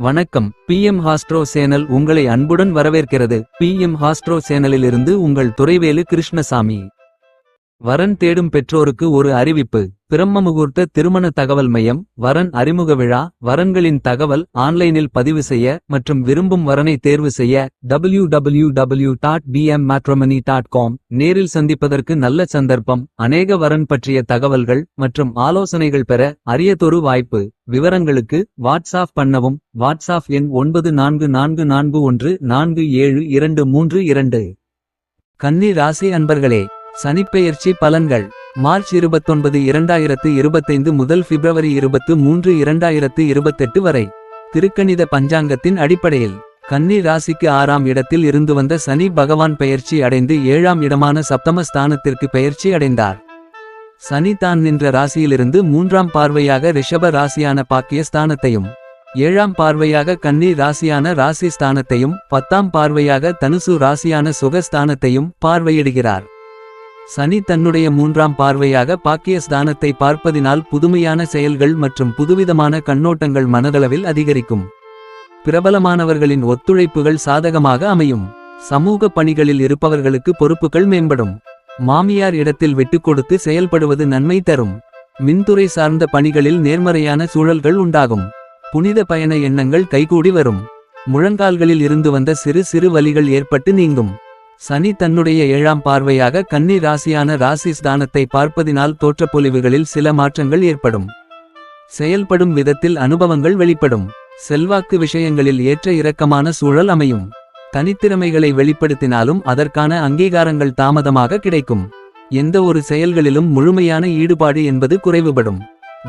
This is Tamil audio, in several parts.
வணக்கம். PM ஹாஸ்ட்ரோ சேனல் உங்களை அன்புடன் வரவேற்கிறது. PM ஹாஸ்ட்ரோ சேனலிலிருந்து உங்கள் துரைவேலு கிருஷ்ணசாமி. வரன் தேடும் பெற்றோருக்கு ஒரு அறிவிப்பு. பிரம்ம முகூர்த்த திருமண தகவல் மையம். வரன் அறிமுக விழா. வரன்களின் தகவல் ஆன்லைனில் பதிவு செய்ய மற்றும் விரும்பும் வரனை தேர்வு செய்ய www.bmmatrimony.com. நேரில் சந்திப்பதற்கு நல்ல சந்தர்ப்பம். அநேக வரன் பற்றிய தகவல்கள் மற்றும் ஆலோசனைகள் பெற அரியதொரு வாய்ப்பு. விவரங்களுக்கு வாட்ஸ்ஆப் பண்ணவும். வாட்ஸ்ஆப் எண் 9441472232. கன்னி ராசி அன்பர்களே, சனிப்பெயர்ச்சி பலன்கள். மார்ச் 29, 2025 முதல் பிப்ரவரி 23, 2028 வரை. திருக்கணித பஞ்சாங்கத்தின் அடிப்படையில் கன்னி ராசிக்கு 6ஆம் இடத்தில் இருந்து வந்த சனி பகவான் பெயர்ச்சி அடைந்து 7ஆம் இடமான சப்தம ஸ்தானத்திற்கு பெயர்ச்சி அடைந்தார். சனி தான் நின்ற ராசியிலிருந்து 3ஆம் பார்வையாக ரிஷப ராசியான பாக்கிய ஸ்தானத்தையும், 7ஆம் பார்வையாக கன்னி ராசியான ராசி ஸ்தானத்தையும், 10ஆம் பார்வையாக தனுசு ராசியான சுகஸ்தானத்தையும் பார்வையிடுகிறார். சனி தன்னுடைய 3ஆம் பார்வையாக பாக்கிய ஸ்தானத்தை பார்ப்பதினால் புதுமையான செயல்கள் மற்றும் புதுவிதமான கண்ணோட்டங்கள் மனதளவில் அதிகரிக்கும். பிரபலமானவர்களின் ஒத்துழைப்புகள் சாதகமாக அமையும். சமூக பணிகளில் இருப்பவர்களுக்கு பொறுப்புகள் மேம்படும். மாமியார் இடத்தில் விட்டுக்கொடுத்து செயல்படுவது நன்மை தரும். மின்துறை சார்ந்த பணிகளில் நேர்மறையான சூழல்கள் உண்டாகும். புனித பயண எண்ணங்கள் கைகூடி வரும். முழங்கால்களில் இருந்து வந்த சிறு சிறு வலிகள் ஏற்பட்டு நீங்கும். சனி தன்னுடைய 7ஆம் பார்வையாக கன்னி ராசியான ராசி ஸ்தானத்தை பார்ப்பதினால் தோற்றப்பொலிவுகளில் சில மாற்றங்கள் ஏற்படும். செயல்படும் விதத்தில் அனுபவங்கள் வெளிப்படும். செல்வாக்கு விஷயங்களில் ஏற்ற இறக்கமான சூழல் அமையும். தனித்திறமைகளை வெளிப்படுத்தினாலும் அதற்கான அங்கீகாரங்கள் தாமதமாக கிடைக்கும். எந்த ஒரு செயல்களிலும் முழுமையான ஈடுபாடு என்பது குறைவுபடும்.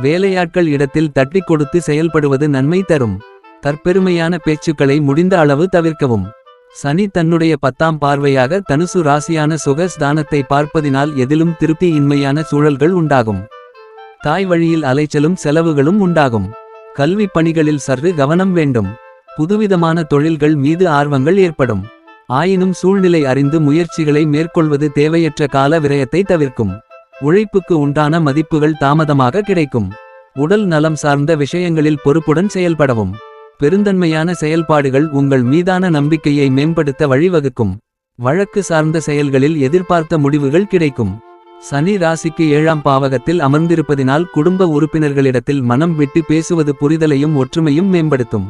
வேலையாட்கள் இடத்தில் தட்டிக் கொடுத்து செயல்படுவது நன்மை தரும். தற்பெருமையான பேச்சுக்களை முடிந்த அளவு தவிர்க்கவும். சனி தன்னுடைய 10ஆம் பார்வையாக தனுசு ராசியான சுகஸ்தானத்தை பார்ப்பதினால் எதிலும் திருப்தி இன்மையான சூழல்கள் உண்டாகும். தாய் வழியில் அலைச்சலும் செலவுகளும் உண்டாகும். கல்வி பணிகளில் சற்று கவனம் வேண்டும். புதுவிதமான தொழில்கள் மீது ஆர்வங்கள் ஏற்படும். ஆயினும் சூழ்நிலை அறிந்து முயற்சிகளை மேற்கொள்வது தேவையற்ற கால விரயத்தை தவிர்க்கும். உழைப்புக்கு உண்டான மதிப்புகள் தாமதமாக கிடைக்கும். உடல் நலம் சார்ந்த விஷயங்களில் பொறுப்புடன் செயல்படவும். பெருந்தன்மையான செயல்பாடுகள் உங்கள் மீதான நம்பிக்கையை மேம்படுத்த வழிவகுக்கும். வழக்கு சார்ந்த செயல்களில் எதிர்பார்த்த முடிவுகள் கிடைக்கும். சனி ராசிக்கு 7ஆம் பாவகத்தில் அமர்ந்திருப்பதினால் குடும்ப உறுப்பினர்களிடத்தில் மனம் விட்டு பேசுவது புரிதலையும் ஒற்றுமையும் மேம்படுத்தும்.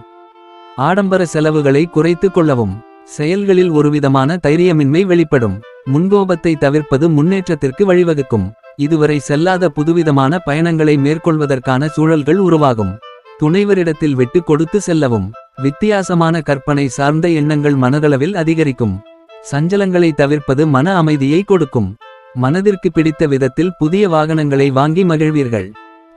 ஆடம்பர செலவுகளை குறைத்துக் கொள்ளவும். செயல்களில் ஒருவிதமான தைரியமின்மை வெளிப்படும். முன்கோபத்தை தவிர்ப்பது முன்னேற்றத்திற்கு வழிவகுக்கும். இதுவரை செல்லாத புதுவிதமான பயணங்களை மேற்கொள்வதற்கான சூழல்கள் உருவாகும். துணைவரிடத்தில் விட்டு கொடுத்து செல்லவும். வித்தியாசமான கற்பனை சார்ந்த எண்ணங்கள் மனதளவில் அதிகரிக்கும். சஞ்சலங்களை தவிர்ப்பது மன அமைதியை கொடுக்கும். மனதிற்கு பிடித்த விதத்தில் புதிய வாகனங்களை வாங்கி மகிழ்வீர்கள்.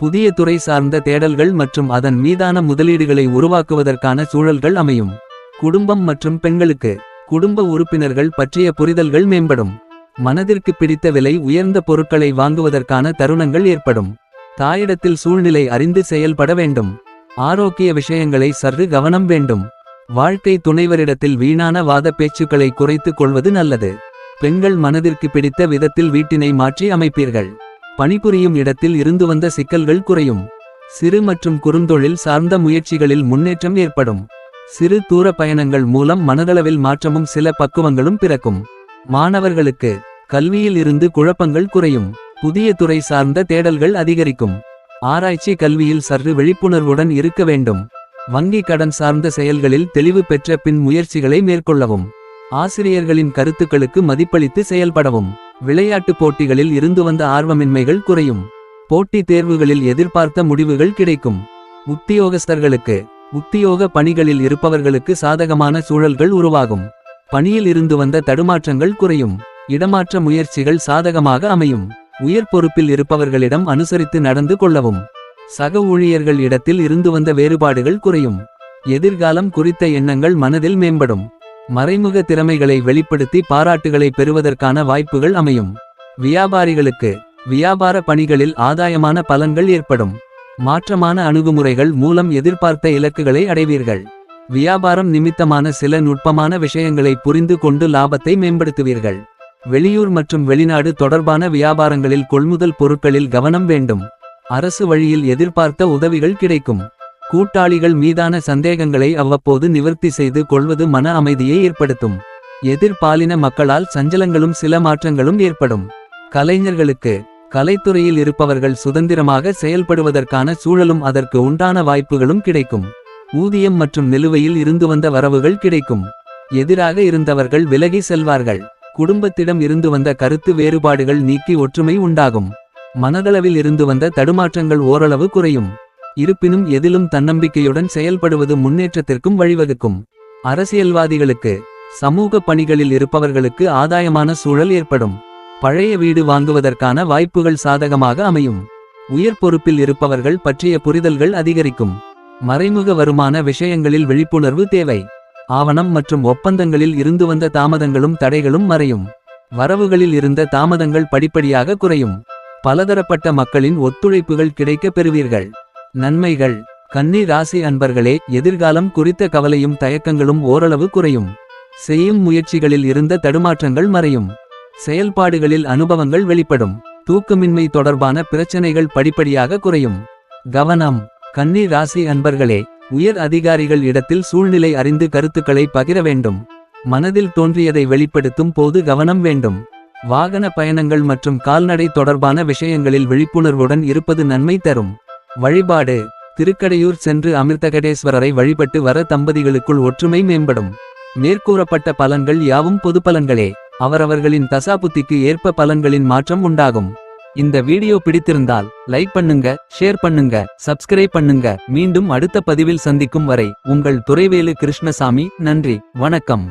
புதிய துறை சார்ந்த தேடல்கள் மற்றும் அதன் மீதான முதலீடுகளை உருவாக்குவதற்கான சூழல்கள் அமையும். குடும்பம் மற்றும் பெண்களுக்கு குடும்ப உறுப்பினர்கள் பற்றிய புரிதல்கள் மேம்படும். மனதிற்கு பிடித்த விலை உயர்ந்த பொருட்களை வாங்குவதற்கான தருணங்கள் ஏற்படும். தாயிடத்தில் சூழ்நிலை அறிந்து செயல்பட வேண்டும். ஆரோக்கிய விஷயங்களை சற்று கவனம் வேண்டும். வாழ்க்கை துணைவரிடத்தில் வீணான வாத பேச்சுக்களை குறைத்துக் கொள்வது நல்லது. பெண்கள் மனதிற்கு பிடித்த விதத்தில் வீட்டினை மாற்றி அமைப்பீர்கள். பணிபுரியும் இடத்தில் இருந்து வந்த சிக்கல்கள் குறையும். சிறு மற்றும் குறுந்தொழில் சார்ந்த முயற்சிகளில் முன்னேற்றம் ஏற்படும். சிறு தூர பயணங்கள் மூலம் மனதளவில் மாற்றமும் சில பக்குவங்களும் பிறக்கும். மாணவர்களுக்கு கல்வியில் இருந்து குழப்பங்கள் குறையும். புதிய துறை சார்ந்த தேடல்கள் அதிகரிக்கும். ஆராய்ச்சி கல்வியில் சற்று விழிப்புணர்வுடன் இருக்க வேண்டும். வங்கி கடன் சார்ந்த செயல்களில் தெளிவு பெற்ற பின் முயற்சிகளை மேற்கொள்ளவும். ஆசிரியர்களின் கருத்துக்களுக்கு மதிப்பளித்து செயல்படவும். விளையாட்டுப் போட்டிகளில் இருந்து வந்த ஆர்வமின்மைகள் குறையும். போட்டித் தேர்வுகளில் எதிர்பார்த்த முடிவுகள் கிடைக்கும். உத்தியோகஸ்தர்களுக்கு உத்தியோக பணிகளில் இருப்பவர்களுக்கு சாதகமான சூழல்கள் உருவாகும். பணியில் இருந்து வந்த தடுமாற்றங்கள் குறையும். இடமாற்ற முயற்சிகள் சாதகமாக அமையும். உயர் பொறுப்பில் இருப்பவர்களிடம் அனுசரித்து நடந்து கொள்ளவும். சக ஊழியர்கள் இடத்தில் இருந்து வந்த வேறுபாடுகள் குறையும். எதிர்காலம் குறித்த எண்ணங்கள் மனதில் மேம்படும். மறைமுக திறமைகளை வெளிப்படுத்தி பாராட்டுகளை பெறுவதற்கான வாய்ப்புகள் அமையும். வியாபாரிகளுக்கு வியாபார பணிகளில் ஆதாயமான பலன்கள் ஏற்படும். மாற்றமான அணுகுமுறைகள் மூலம் எதிர்பார்த்த இலக்குகளை அடைவீர்கள். வியாபாரம் நிமித்தமான சில நுட்பமான விஷயங்களை புரிந்து கொண்டு லாபத்தை மேம்படுத்துவீர்கள். வெளியூர் மற்றும் வெளிநாடு தொடர்பான வியாபாரங்களில் கொள்முதல் பொருட்களில் கவனம் வேண்டும். அரசு வழியில் எதிர்பார்த்த உதவிகள் கிடைக்கும். கூட்டாளிகள் மீதான சந்தேகங்களை அவ்வப்போது நிவர்த்தி செய்து கொள்வது மன அமைதியை ஏற்படுத்தும். எதிர்பாலின மக்களால் சஞ்சலங்களும் சில மாற்றங்களும் ஏற்படும். கலைஞர்களுக்கு கலைத்துறையில் இருப்பவர்கள் சுதந்திரமாக செயல்படுவதற்கான சூழலும் அதற்கு உண்டான வாய்ப்புகளும் கிடைக்கும். ஊதியம் மற்றும் நிலுவையில் இருந்து வந்த வரவுகள் கிடைக்கும். எதிராக இருந்தவர்கள் விலகி செல்வார்கள். குடும்பத்திடம் இருந்து வந்த கருத்து வேறுபாடுகள் நீக்கி ஒற்றுமை உண்டாகும். மனதளவில் இருந்து வந்த தடுமாற்றங்கள் ஓரளவு குறையும். இருப்பினும் எதிலும் தன்னம்பிக்கையுடன் செயல்படுவது முன்னேற்றத்திற்கும் வழிவகுக்கும். அரசியல்வாதிகளுக்கு சமூக பணிகளில் இருப்பவர்களுக்கு ஆதாயமான சூழல் ஏற்படும். பழைய வீடு வாங்குவதற்கான வாய்ப்புகள் சாதகமாக அமையும். உயர் பொறுப்பில் இருப்பவர்கள் பற்றிய புரிதல்கள் அதிகரிக்கும். மறைமுக வருமான விஷயங்களில் விழிப்புணர்வு தேவை. ஆவணம் மற்றும் ஒப்பந்தங்களில் இருந்து வந்த தாமதங்களும் தடைகளும் மறையும். வரவுகளில் இருந்த தாமதங்கள் படிப்படியாக குறையும். பலதரப்பட்ட மக்களின் ஒத்துழைப்புகள் கிடைக்கப் பெறுவீர்கள். நன்மைகள். கன்னி ராசி அன்பர்களே, எதிர்காலம் குறித்த கவலையும் தயக்கங்களும் ஓரளவு குறையும். செய்யும் முயற்சிகளில் இருந்த தடுமாற்றங்கள் மறையும். செயல்பாடுகளில் அனுபவங்கள் வெளிப்படும். தூக்கமின்மை தொடர்பான பிரச்சனைகள் படிப்படியாக குறையும். கவனம். கன்னி ராசி அன்பர்களே, உயர் அதிகாரிகள் இடத்தில் சூழ்நிலை அறிந்து கருத்துக்களை பகிர வேண்டும். மனதில் தோன்றியதை வெளிப்படுத்தும் போது கவனம் வேண்டும். வாகன பயணங்கள் மற்றும் கால்நடை தொடர்பான விஷயங்களில் விழிப்புணர்வுடன் இருப்பது நன்மை தரும். வழிபாடு. திருக்கடையூர் சென்று அமிர்தகடேஸ்வரரை வழிபட்டு வர தம்பதிகளுக்குள் ஒற்றுமை மேம்படும். மேற்கூறப்பட்ட பலன்கள் யாவும் பொது பலன்களே. அவரவர்களின் தசாபுத்திக்கு ஏற்ப பலன்களின் மாற்றம் உண்டாகும். இந்த வீடியோ பிடித்திருந்தால் லைக் பண்ணுங்க, ஷேர் பண்ணுங்க, சப்ஸ்கிரைப் பண்ணுங்க. மீண்டும் அடுத்த பதிவில் சந்திக்கும் வரை உங்கள் துரைவேலு கிருஷ்ணசாமி. நன்றி, வணக்கம்.